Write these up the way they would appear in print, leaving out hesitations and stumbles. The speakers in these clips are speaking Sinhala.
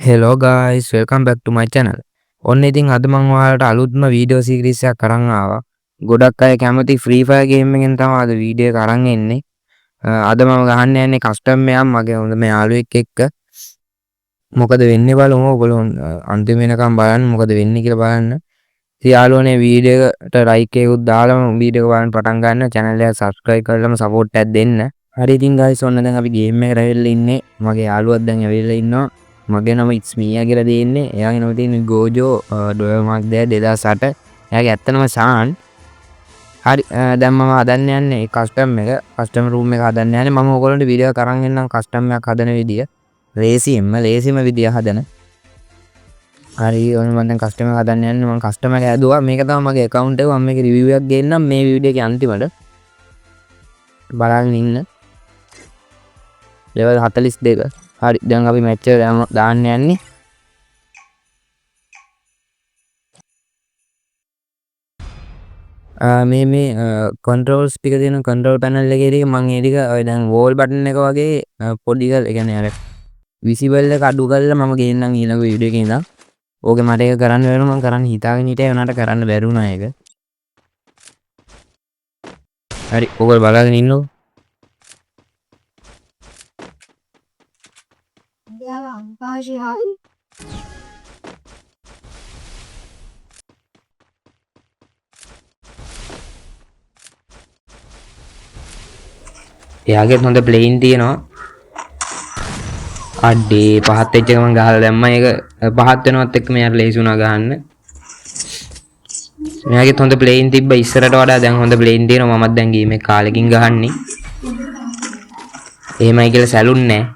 Hello guys, welcome back to my channel. ඔන්න ඉතින් අද මම ඔයාලට අලුත්ම වීඩියෝ සීරීස් එකක් අරන් ආවා. ගොඩක් අය කැමති Free Fire game එකෙන් තමයි අද වීඩියෝ එක අරන් එන්නේ. අද මම ගහන්න යන්නේ කස්ටම් එකක් මගේ හොඳම යාළුවෙක් එක්ක. මොකද වෙන්නේ බලමු. ඔයගොල්ලෝ අන්තිම වෙනකම් බලන්න මොකද වෙන්නේ කියලා බලන්න. ඉතින් යාළුවනේ වීඩියෝ එකට ලයික් එකකුත් දාලා වීඩියෝ එක බලන්න පටන් ගන්න. channel එක subscribe කරලාම support එකක් දෙන්න. හරි ඉතින් guys ඔන්න දැන් අපි game එකට ඇවිල්ලා ඉන්නේ. මගේ යාළුවත් දැන් ඇවිල්ලා ඉන්නවා. මගේ නම ඉස්මීයා කියලා දෙන්නේ. එයාගේ නම තියෙන්නේ ගෝජෝ ඩොලර් මාක් 2008. එයාගේ ඇත්ත නම සාන්. හරි දැන් මම හදන්න යන්නේ කස්ටම් එක. කස්ටම් රූම් එක හදන්න යන්නේ. මම ඔයගොල්ලන්ට වීඩියෝ එක අරන් එන්නම් කස්ටම් එකක් හදන විදිය. ලේසිම විදිය හදන. හරි ඔන්න මම දැන් කස්ටම් එක හදන්න යන්නේ. මම කස්ටම් එක හැදුවා. මේක තමයි මගේ account එක. මම මේකේ review එකක් ගේන්නම් මේ වීඩියෝ එකේ අන්තිමට. බලන්න ඉන්න. level 42. හරි දැන් අපි මැච් එක දාන්න යන්නේ. මේ controls ටික තියෙන control panel එකේ ටික මම ඒ ටික ඔය දැන් wall button එක වගේ පොඩි කරලා ඒ කියන්නේ අර visible එක අඩු කරලා මම ගේන්නම් ඊළඟ වීඩියෝ එකේ ඉඳන්. ඕකේ මට ඒක කරන්න වෙනවා මම කරන්න හිතාගෙන හිටියා ඒනට කරන්න බැරි වුණා ඒක. හරි ඕගොල්ලෝ බලාගෙන ඉන්නකෝ. එයාගෙත් හොඳ ප්ලේන් තියෙනවා. අඩේ පහත් වෙච්ච එක මම ගහලා දැම්මා. ඒක පහත් වෙනවත් එක්ක මෙයාට ලේසි වුණා ගහන්න. මෙයාගෙත් හොඳ ප්ලේන් තිබ්බ ඉස්සරට වඩා දැන් හොඳ ප්ලේන් තියෙනවා. මමත් දැන් ගේම් එක කාලෙකින් ගහන්නේ. එහෙමයි කියලා සැලුන්නේ නැහැ.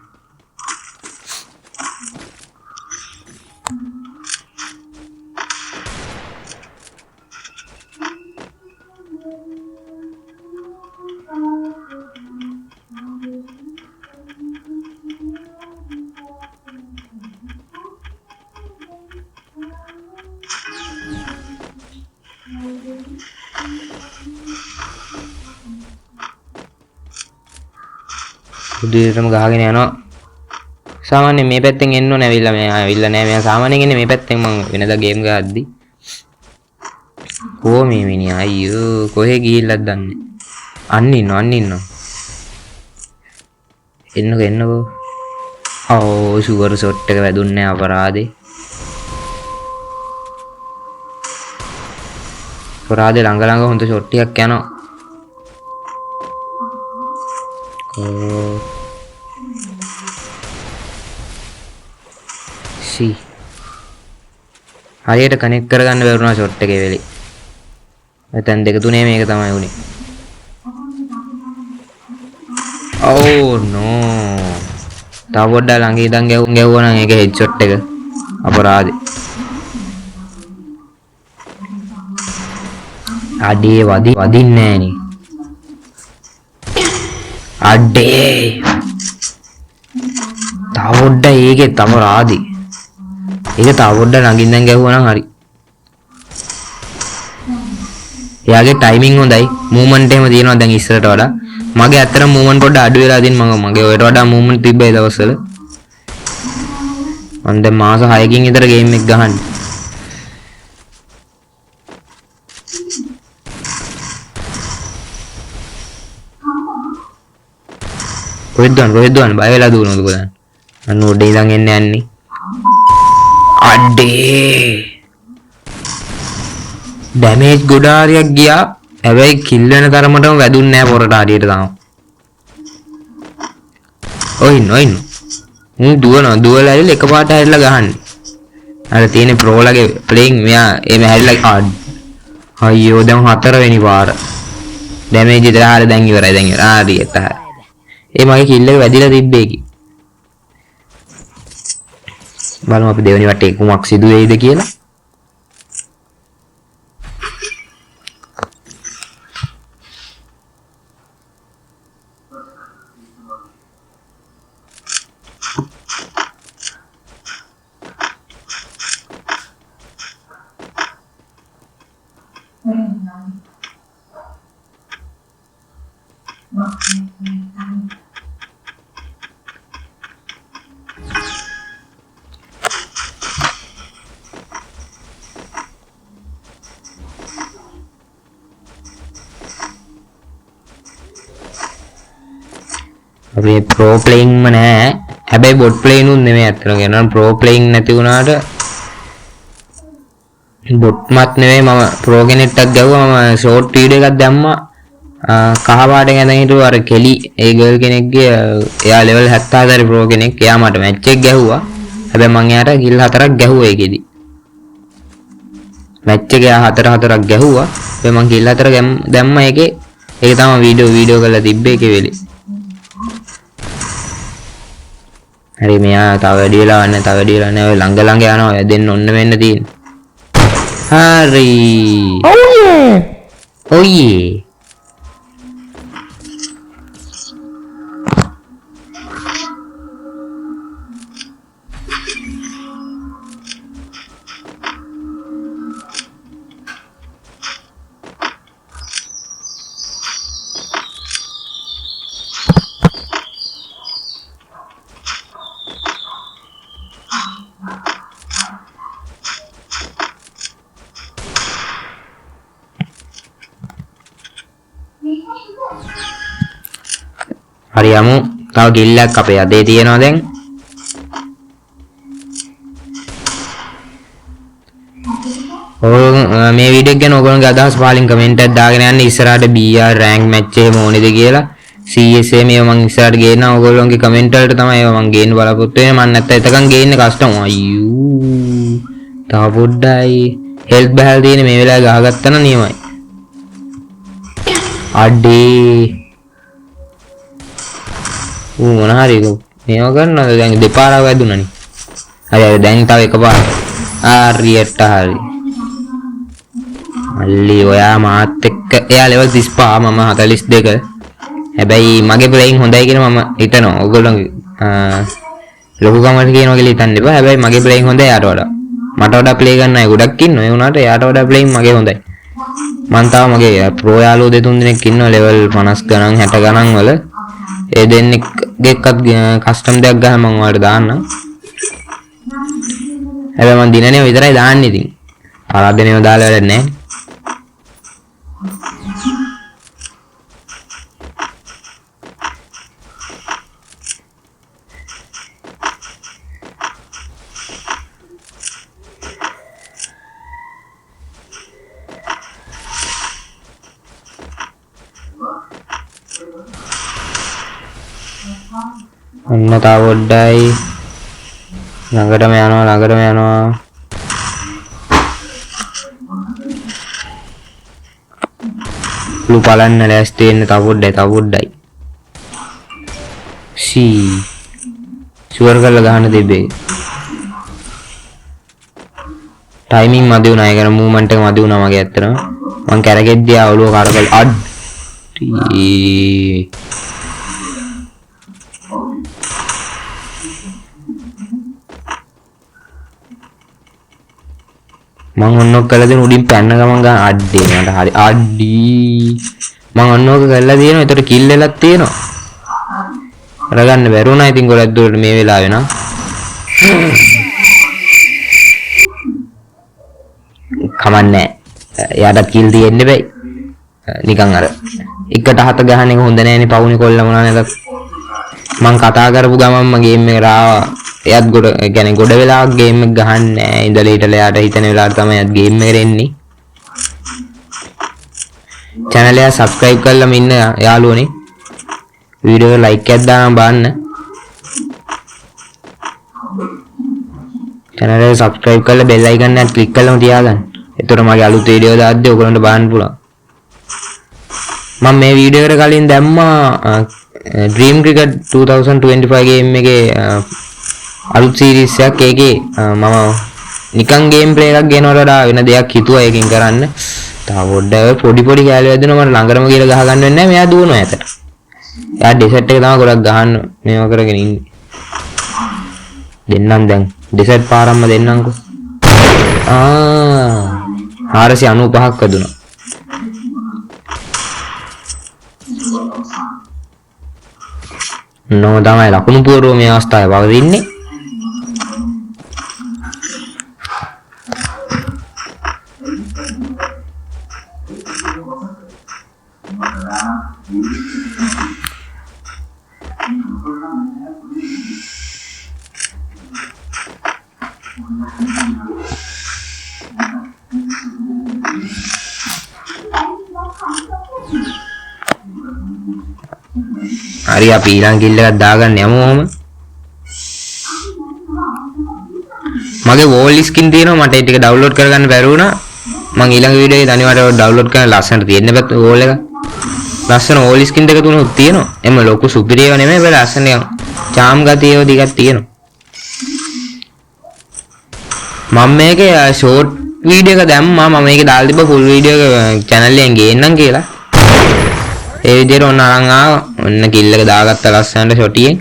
උදේටම ගහගෙන යනවා. සාමාන්‍යයෙන් මේ පැත්තෙන් එන්න ඕනේ ඇවිල්ලා මෙයා ඇවිල්ලා නැහැ. මෙයා සාමාන්‍යයෙන් එන්නේ මේ පැත්තෙන් මම වෙනදා ගේම් ගහද්දි. කොහොම මේ මිනිහා අයියෝ කොහෙ ගිහිල්ලාද දන්නේ. අන්න ඉන්නවා. එන්නකෝ. ඕ ෂුවර් ෂොට් එක වැදුන්නේ අපරාදේ. ළඟ හොඳ ෂොට් ටිකක් යනවා. හරියට කනෙක්ට් කරගන්න බැරුණා ෂොට් එකේ වෙලේ. නැත්නම් 2 3 මේක තමයි උනේ. ඕ නෝ. තව පොඩ්ඩක් ළඟ ඉඳන් ගැව්වා නම් ඒක හෙඩ් ෂොට් එක. අපරාදේ. අඩේ වදින්නේ නෑනේ. අඩේ. තව පොඩ්ඩක් ඒකේ අපරාදේ. ඒක තව පොඩ්ඩක් ළඟින් ඉඳන් ගැව්වා නම් හරි. එයාගේ ටයිමින් හොඳයි. මූවමන්ට් එහෙම තියෙනවා දැන් ඉස්සරට වඩා. මගේ ඇත්තටම මූවමන්ට් පොඩ්ඩක් අඩු වෙලා තියෙන මගේ ඔයට වඩා මූවමන්ට් තිබ්බයි දවස්වල. මම දැන් මාස 6කින් විතර ගේම් එක ගහන්නේ. කොහෙද දුවන්නේ බය වෙලා දුවනවද බලන්න. අන්න උඩ ඉඳන් එන්න යන්නේ. අඩේ ඩැමේජ් ගොඩාරියක් ගියා. හැබැයි කිල් වෙන තරමටම වැදුන්නේ නැහැ පොරට හරියට තාම. ඔය ඉන්න. දුවලා ඇවිල්ලා එකපාරට හැරිලා ගහන්නේ. අර තියෙන ප්‍රෝලගේ ප්ලේයින් මෙයා එමෙ හැරිලා අයියෝ දැන් 4 වෙනි පාර. ඩැමේජ් එක දැන් ඉවරයි. හරියට. ඒ මගේ කිල් එක වැදිලා තිබ්බේ කි. බලමු අපි දෙවෙනි වටේ කුමක් සිදු වෙයිද කියලා. අපි ප්‍රෝ ප්ලේයින්ග්ම නෑ. හැබැයි බොට් ප්ලේයින් උන් නෙමෙයි අතන කියනවා. ප්‍රෝ ප්ලේයින්ග් නැති වුණාට බොට්මත් නෙමෙයි මම ප්‍රෝ කෙනෙක්ටත් ගැව්වා. මම ෂෝට් වීඩියෝ එකක් දැම්මා. කහ පාටෙන් ඇඳන් හිටපු අර කෙලි ඒ ගර්ල් කෙනෙක්ගේ එයා ලෙවල් 74 ප්‍රෝ කෙනෙක්. එයා මට මැච් එක ගැහුවා. හැබැයි මං එයාට කිල් 4ක් ගැහුවා ඒකෙදි. මැච් එක එයා 4-4ක් ගැහුවා. හැබැයි මං කිල් 4 දැම්මා ඒකේ. ඒක තමයි වීඩියෝ කරලා තිබ්බේ ඒකේ වෙලේ. හරි මෙයා තව වැඩි වෙලා නැහැ. ඔය ළඟ යනවා. දෙන්න ඔන්න වෙන්න තියෙන්නේ. හරි. Oh yeah. හරි යමු. තව ගිල්ලක් අපේ අතේ තියෙනවා දැන්. මේ වීඩියෝ එක ගැන ඔයගොල්ලෝගේ අදහස් පහලින් කමෙන්ට් එකක් දාගෙන යන්න. ඉස්සරහට BR රෑන්ක් මැච් එහෙම ඕනේද කියලා. CSA මේව මම ඉස්සරහට ගේනවා. ඔයගොල්ලෝගේ කමෙන්ට් වලට තමයි ඒවා මම ගේන්න බලාපොරොත්තු වෙන්නේ. මම නැත්තම් එතකන් ගේන්න කස්ටම්. අයියෝ. තව පොඩ්ඩයි. හෙල්ත් බහල් තියෙන මේ වෙලාවේ ගහගත්තා නම් නියමයි. අඩේ මොන හරි මේව කරනවද දැන් දෙපාරක් වැදුණානේ. හරි දැන් තව එකපාරක්. හරියට හරි. මල්ලි ඔයා මාත් එක්ක එයා ලෙවල් 35 මම 42. හැබැයි මගේ ප්ලේයින් හොඳයි කියලා මම හිතනවා. ඔයගොල්ලෝගේ ලොකු කමෙන්ට් කියනවා කියලා හිතන්න එපා. හැබැයි මගේ ප්ලේයින් හොඳයි යාට වඩා. මට වඩා ප්ලේ කරන අය ගොඩක් ඉන්නවා. ඒ වුණාට යාට වඩා ප්ලේයින් මගේ හොඳයි. මං තාම මගේ ප්‍රෝ යාළුවෝ දෙතුන් දෙනෙක් ඉන්නවා ලෙවල් 50 ගණන් 60 ගණන් වල. ඒ දෙන්නෙක් එක්කත් කස්ටම් දෙයක් ගහලා මම ඔයාලට දාන්නම්. හැබැයි මම දිනනේ විතරයි දාන්නේ ඉතින්. ආරාධනෙව දාලා වැඩක් නැහැ. ඔන්න තව පොඩ්ඩයි ළඟටම යනවා ලු බලන්න ලෑස්ති වෙන්න තව පොඩ්ඩයි ෂුවර් කරලා ගහන්න දෙබේ ටයිමින් මදි වුණා ඒ කියන්නේ මූවමන්ට් එක මදි වුණා මගේ ඇත්තටම මං කැරගෙද්දී ආවලුව කරකල් මං ඔන්නෝක කළා දෙන උඩින් පැන්න ගමන් ගන්න අඩේ මට හරි අඩී මං ඔන්නෝක කළා දෙනවා ඒතර කිල් එකක් තියෙනවා අරගන්න බැරුණා ඉතින් ගොඩක් දුරට මේ වෙලාවේ නා කමන්නේ එයාට කිල් දෙන්න බෑ නිකන් අර එකට හත ගහන එක හොඳ නෑනේ පවුනේ කොල්ල මොනවා නේද මං කතා කරපු ගමන්ම ගේම් එකට ආවා එයාත් ගොඩ වෙලාවක් ගේම් එක ගහන්නේ නෑ ඉඳලා හිටලා එයාට හිතන වෙලාවට තමයි එයාත් ගේම් එකට එන්නේ channel එක subscribe කරලා ඉන්න යාළුවනේ වීඩියෝ එක like එකක් දාන්න බලන්න channel එක subscribe කරලා bell icon එක click කරලාම තියාගන්න එතකොට මගේ අලුත් වීඩියෝ දාද්දී ඔයගොල්ලන්ට බලන්න පුළුවන් මම මේ වීඩියෝ එකට කලින් දැම්මා Dream Cricket 2025 ගේම් එකේ අලුත් සීරීස් එකක් ඒකේ මම නිකන් ගේම් ප්ලේ එකක් ගේනවට වඩා වෙන දෙයක් හිතුවා ඒකෙන් කරන්න. තව පොඩ්ඩක් පොඩි කැලේ වැදිනවා මට ළඟටම ගිහලා ගහ ගන්න වෙන්නේ නැහැ. මෙයා දුවනවා ඇතට. එයා ඩෙසර්ට් එක තමයි ගොඩක් ගහන්න මේව කරගෙන ඉන්නේ. දෙන්නම් දැන් ඩෙසර්ට් පාරම්ම දෙන්නම්කෝ. 495ක් වැදුනා. නෝ තමයි ලකුණු පුරව මේ අවස්ථාවේ පවතින්නේ. හරි අපි ඊළඟ කිල් එකක් දාගන්න යමු ඔහම. මගේ වෝල් ස්කින් තියෙනවා මට ඒ ටික ඩවුන්ලෝඩ් කරගන්න බැරි වුණා. මම ඊළඟ වීඩියෝ එකේ අනිවාර්යයෙන් ඩවුන්ලෝඩ් කරලා ලස්සනට තියෙන්න බෑ වෝල් එක. ලස්සන වෝල් ස්කින් දෙක තුනක් තියෙනවා. එම ලොකු සුපිරියව නෙමෙයි බල ලස්සන චාම් ගතියව ටිකක් තියෙනවා. මම මේකේ ෂෝට් වීඩියෝ එක දැම්මා. මම මේකේ දාලා තිබ්බ ෆුල් වීඩියෝ එක channel එකෙන් ගේන්නම් කියලා. ඒ විදිහට ඔන්න අරන් ආවා. ඔන්න කිල් එක දාගත්ත ලස්සනට ෂොටියෙන්.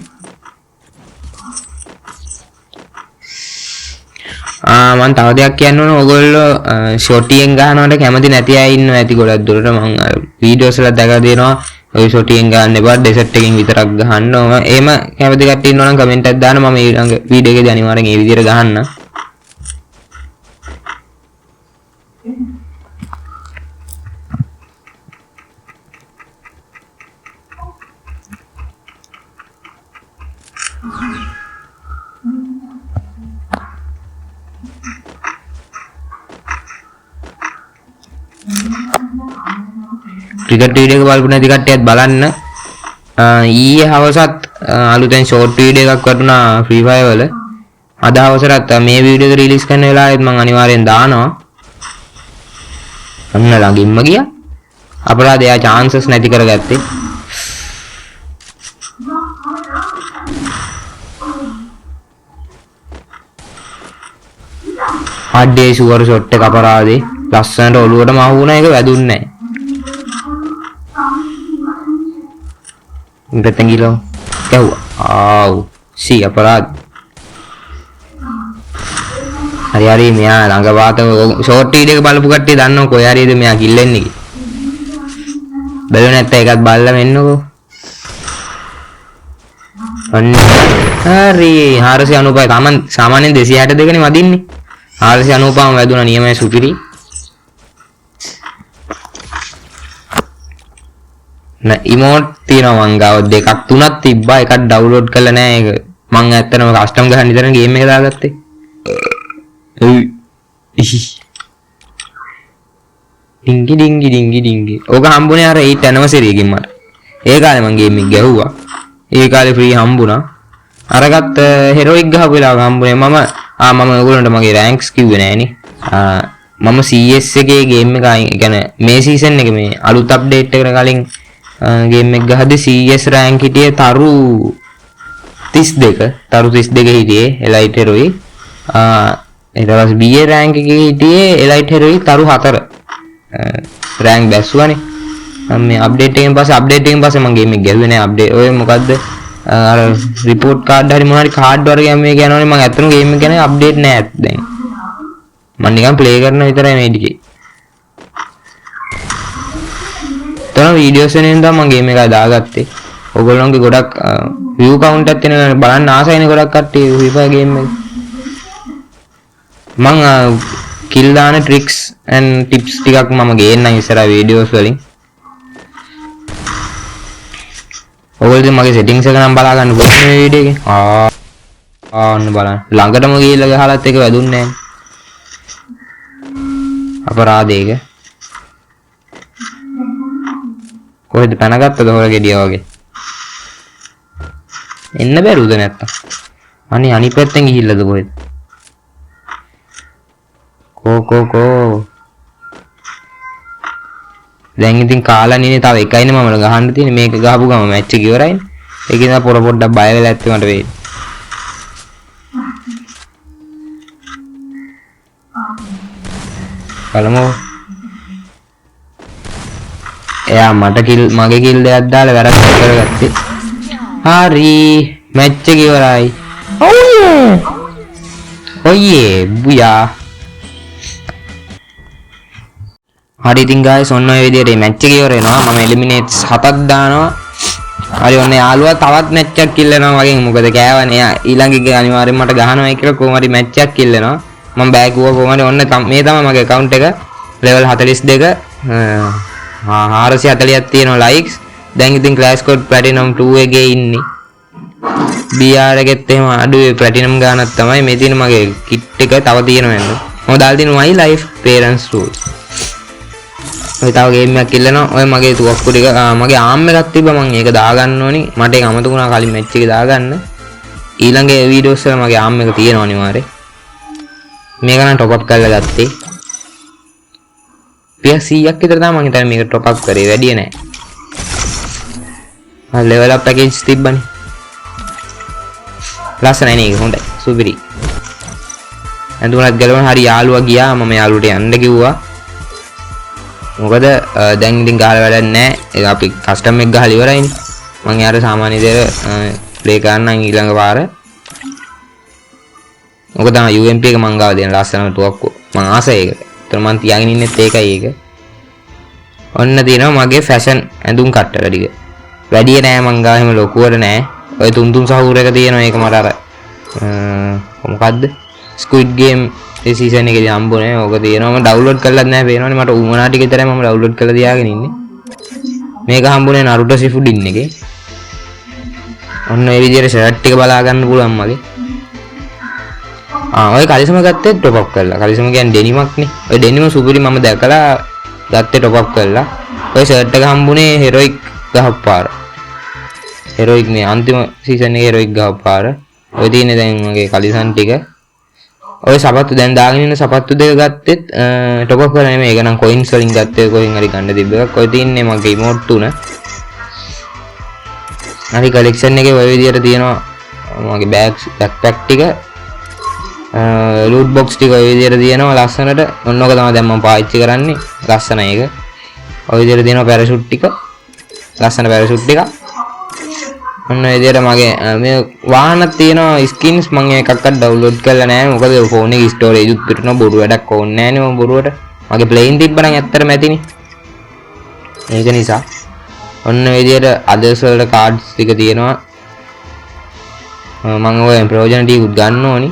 මම තව දෙයක් කියන්න ඕන. ඔයගොල්ලෝ ෂොටියෙන් ගහනවට කැමති නැති අය ඉන්නවා ඇති ගොඩක් දුරට. මම වීඩියෝස් වල දැකලා දෙනවා. ඔය ෂොටියෙන් ගන්න එපා ඩෙසර්ට් එකකින් විතරක් ගහන්න ඕන. එහෙම කැමති කට්ටිය ඉන්නවා නම් කමෙන්ට් එකක් දාන්න. මම ඊළඟ වීඩියෝ එකේදී අනිවාර්යෙන් මේ විදිහට ගහන්න. ක්‍රිකට් වීඩියෝ එක බලපු නැති කට්ටියත් බලන්න. ඊයේ හවසත් අලුතෙන් ෂෝට් වීඩියෝ එකක් වටුණා ෆ්‍රී ෆයර් වල. අද හවසට මේ වීඩියෝ එක රිලීස් කරන වෙලාවෙත් මම අනිවාර්යෙන් දානවා. අන්න ළඟින්ම ගියා. අපරාධ එයා chances නැති කරගත්තේ. අඩේ ෂුවර් ෂොට් එක අපරාධේ. ලස්සනට ඔලුවටම අහු වුණා ඒක වැදුන්නේ නැහැ. ඉතින් ගිලෝ ගැහුවා. ආව් සී අපරාධ. හරි මෙයා ළඟ වාත ෂෝට් වීඩියෝ එක බලපු කට්ටිය දන්නව කොයි හරියද මෙයා කිල්ලෙන්නේ කියලා. බැලුවේ නැත්නම් ඒකත් බලලා මෙන්නකෝ. අන්න හරි 495 තමන් සාමාන්‍යයෙන් 262 නේ වදින්නේ. 495ම වැදුනා නියමයි සුපිරි. නෑ ඉමෝට් තියෙනවා මං ගාව දෙකක් තුනක් තිබ්බා. එකක් ඩවුන්ලෝඩ් කරලා නෑ ඒක. මං ඇත්තටම කස්ටම් ගහන්න විතර ගේම් එක දාගත්තේ. ඩිංගි. ඕක හම්බුනේ අර 8th anniversary එකකින් මට. ඒ කාලේ මං ගේම් එක ගැහුවා. ඒ කාලේ ෆ්‍රී හම්බුණා. අරගත්ත හෙරොයික් ගහපු වෙලාවක හම්බුනේ මම ඔයගොල්ලන්ට මගේ රෑන්ක්ස් කිව්වේ නෑනේ. මම CS එකේ ගේම් එක يعني මේ සීසන් එකේ මේ අලුත් අප්ඩේට් එකට කලින් ගේම් එක ගහද්දි CS රෑන්ක් හිටියේ තරු 32 හිටියේ එලයිට් හෙරොයි. ඊට පස්සේ BA රෑන්ක් එකේ හිටියේ එලයිට් හෙරොයි තරු 4. රෑන්ක් බැස්සුවානේ. මේ අප්ඩේට් එකෙන් පස්සේ මම ගේම් එක ගැහුවේ නෑ. අප්ඩේට් ඔය මොකද්ද අර රිපෝට් කාඩ් හරි මොනවා හරි කාඩ් වර්ගයක් මේක යනවනේ. මම ඇත්තටම ගේම් එක ගැන අප්ඩේට් නෑ දැන්. මම නිකන් ප්ලේ කරන විතරයි මේ ටිකේ. තන වීඩියෝස් වලින් තමයි මම ගේම් එක දාගත්තේ. ඔයගොල්ලෝගේ ගොඩක් view count එකක් තියෙනවා බලන්න ආසයිනේ ගොඩක් කට්ටිය Free Fire ගේම් එක. මම kill දාන tricks and tips ටිකක් මම ගේන්නම් ඉස්සරහ වීඩියෝස් වලින්. ඔයගොල්ලෝ මගේ settings එක නම් බලා ගන්න පුළුවන් මේ වීඩියෝ එකේ. ඔන්න බලන්න. ළඟටම ගිහිල්ලා ගහලත් එක වැදුන්නේ නැහැ. අපරාධයක. කොහෙද පැනගත්තද හොර ගෙඩිය වගේ. එන්න බැරුද නැත්තම්. අනේ අනිත් පැත්තෙන් ගිහිල්ලාද කොහෙද? කෝ. දැන් ඉතින් කාලා නේ තව එකයිනේ මම ගහන්න තියෙන්නේ. මේක ගහපු ගම මැච් එක ඉවරයිනේ. ඒක නිසා පොර පොඩ්ඩක් බය වෙලා ඇත්තේ මට වෙයි. බලමු. එයා මට මගේ කිල් දෙකක් දාලා වැරද්ද කරගත්තේ. හරි මැච් එක ඉවරයි. ඔයේ බුයා. හරි ඉතින් guys ඔන්න ඔය විදිහට මැච් එක ඉවර වෙනවා. මම එලිමිනේට්ස් 7ක් දානවා. හරි ඔන්න යාළුවා තවත් මැච් එකක් කිල් වෙනවා වගේ. මොකද කෑවනේ එයා ඊළඟ එක අනිවාර්යෙන් මට ගහනවා කියලා කොහොම හරි මැච් එකක් කිල් වෙනවා. මම බෑග් ගුවා කොහොම හරි ඔන්න මේ තමයි මගේ account එක. level 42 440ක් තියෙනවා likes. දැන් ඉතින් Clash Squad Platinum 2 එකේ ඉන්නේ. BR එකෙත් එහෙම අඩුවේ platinum ගානක් තමයි මේ තියෙන මගේ kit එක තව තියෙනවා නේද. මම දාලා තියෙනවා my life parents rules. ඔය තව ගේම් එකක් ඉල්ලනවා. ඔය මගේ තුවක්කු ටික මගේ ආම් එකක් තිබ්බා මම ඒක දාගන්න ඕනි. මට ඒක අමතක වුණා කලින් මැච් එකේ දාගන්න. ඊළඟ වීඩියෝස් වල මගේ ආම් එක තියෙනවා අනිවාර්යෙන්. මේක නම් টොප් අප් කරලා ගත්තේ. PS 100ක් විතර තමයි මම හිතන්නේ මේක টොප් අප් කරේ. වැඩි නෑ. ලෙවල් අප් පැකේජ් තිබ්බනේ. ලස්සනයි නේ හොඳයි. සුපිරි. ඇඳුමත් ගලවන හරි යාළුවා ගියා. මම යාළුවට යන්න කිව්වා. මොකද දැන් ඉතින් ගහලා වැඩක් නැහැ. ඒක අපි කස්ටම් එක ගහලා ඉවරයිනේ. මම යාර සාමාන්‍ය විදියට ප්ලේ කරන්නම් ඊළඟ පාර. මොකද UMP එක මං ගාව දෙන ලස්සනම තුවක්කුව. මං ආසයි ඒකට. ඒතර මං තියාගෙන ඉන්නෙත් ඒකයි ඒක. ඔන්න තියෙනවා මගේ ෆැෂන් ඇඳුම් කට්ටල ටික. වැඩි නෑ මං ගාව එහෙම ලොකුවට නෑ. ඔය තුන්තුන් සහූරයක තියෙනවා ඒක මට අර මොකද්ද? ස්ක්විඩ් ගේම් ඒ සීසන් එකේදී හම්බුනේ. ඕක තියෙනවා මම ඩවුන්ලෝඩ් කරලත් නැහැ පේනවනේ. මට උමනා ටික විතරයි මම ඩවුන්ලෝඩ් කරලා තියාගෙන ඉන්නේ. මේක හම්බුනේ Naruto Shippuden එකේ. ඔන්න ඒ විදිහට ෂර්ට් ටික බලා ගන්න පුළුවන් මගේ. ඔය කලිසම ගත්තේ টොප් අප් කරලා. කලිසම කියන්නේ ඩෙනිමක් නේ. ඔය ඩෙනිම සුපිරි මම දැකලා ගත්තේ টොප් අප් කරලා. ඔය ෂර්ට් එක හම්බුනේ හෙරොයික් ගහපාර. හෙරොයික් නේ අන්තිම සීසන් එකේ හෙරොයික් ගහපාර. ඔය තියෙන්නේ දැන් මගේ කලිසම් ටික. ඔය සපත්තු දැන් දාගෙන ඉන්න සපත්තු දෙක ගත්තෙත් টොප් අප් කරලා නෙමෙයි. ඒක නම් කොයින්ස් වලින් ගත්තේ කොහෙන් හරි ගන්න තිබ්බ එකක්. ඔය තියන්නේ මගේ ඉමෝට් තුන. හරි කලෙක්ෂන් එකේ ඔය විදියට තියෙනවා මගේ බෑක්පැක් ටික. ලූට් බොක්ස් ටික ඔය විදියට තියෙනවා ලස්සනට. ඔන්න ඔක තමයි දැන් මම පාවිච්චි කරන්නේ. ලස්සනයි ඒක. ඔය විදියට තියෙනවා පැරෂූට් ටික. ලස්සන පැරෂූට් ටික. ඔන්න ඒ විදියට මගේ මේ වාහනක් තියෙනවා ස්කින්ස් මම එකක්වත් ඩවුන්ලෝඩ් කරලා නැහැ. මොකද ෆෝන් එකේ ස්ටෝරේජ් උත් පිටුන බොරු වැඩක් ඕනේ නැහැ නේ මම බොරුවට. මගේ ප්ලේන් තිබ්බනම් ඇත්තටම ඇතිනේ. ඒක නිසා ඔන්න ඒ විදියට අදර්ස් වල කාඩ්ස් ටික තියෙනවා. මම ඔය ප්‍රයෝජන ටිකුත් ගන්න ඕනි.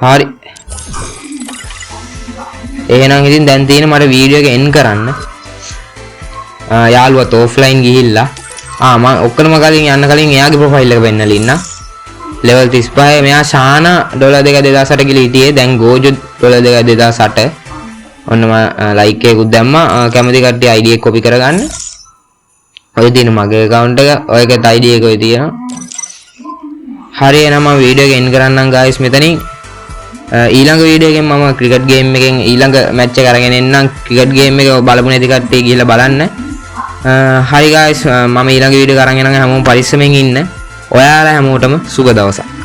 හරි. එහෙනම් ඉතින් දැන් තියෙන මට වීඩියෝ එක එන්ඩ් කරන්න. යාළුවත් ඔෆ්ලයින් ගිහිල්ලා මම ඔක්කොම කලින් යන්න කලින් එයාගේ ප්‍රොෆයිල් එක පෙන්නලා ඉන්න. ලෙවල් 35 මෙයා ශානා $2 2008 කියලා හිටියේ. දැන් ගෝජෝ $2 2008. ඔන්න මම ලයික් එකකුත් දැම්මා. කැමති කට්ටිය ID එක කොපි කරගන්න. ඔය තියෙන මගේ account එක. ඔයකත් ID එක ඔය තියෙනවා. හරි එහෙනම් මම වීඩියෝ එක එන්ඩ් කරන්නම් guys මෙතනින්. ඊළඟ වීඩියෝ එකෙන් මම ක්‍රිකට් ගේම් එකෙන් ඊළඟ මැච් එක අරගෙන එන්නම්. ක්‍රිකට් ගේම් එක බලපු නැති කට්ටිය ගිහලා බලන්න. හරි guys මම ඊළඟ වීඩියෝ එක අරන් එනනම් හැමෝම පරිස්සමෙන් ඉන්න. ඔයාලා හැමෝටම සුබ දවසක්.